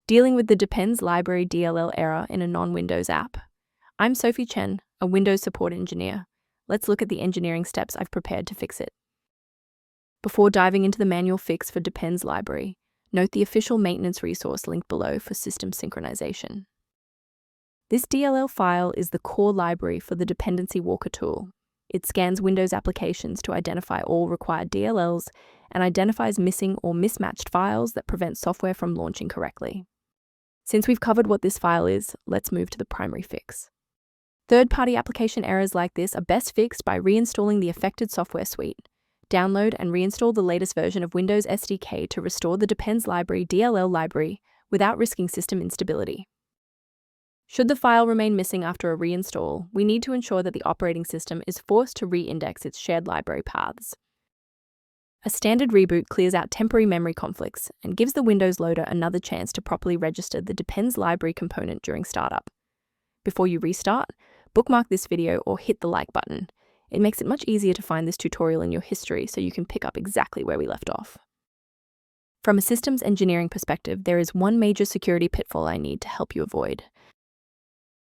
Dealing with the Depends library DLL error in a non-Windows app. I'm Sophie Chen, a Windows support engineer. Let's look at the engineering steps I've prepared to fix it. Before diving into the manual fix for Depends library, note the official maintenance resource linked below for system synchronization. This DLL file is the core library for the Dependency Walker tool. It scans Windows applications to identify all required DLLs and identifies missing or mismatched files that prevent software from launching correctly. Since we've covered what this file is, let's move to the primary fix. Third-party application errors like this are best fixed by reinstalling the affected software suite. Download and reinstall the latest version of Windows SDK to restore the Depends library DLL library without risking system instability. Should the file remain missing after a reinstall, we need to ensure that the operating system is forced to re-index its shared library paths. A standard reboot clears out temporary memory conflicts and gives the Windows loader another chance to properly register the Depends library component during startup. Before you restart, bookmark this video or hit the like button. It makes it much easier to find this tutorial in your history so you can pick up exactly where we left off. From a systems engineering perspective, there is one major security pitfall I need to help you avoid.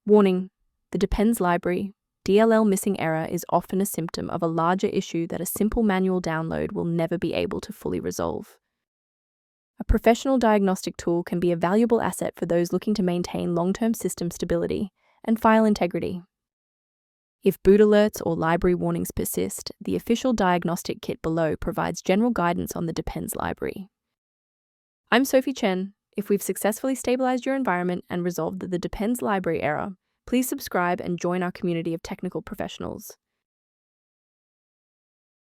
Warning: the Depends library DLL missing error is often a symptom of a larger issue that a simple manual download will never be able to fully resolve. A professional diagnostic tool can be a valuable asset for those looking to maintain long-term system stability and file integrity. If boot alerts or library warnings persist, the official diagnostic kit below provides general guidance on the Depends library. I'm Sophie Chen. If we've successfully stabilized your environment and resolved the Depends library error, please subscribe and join our community of technical professionals.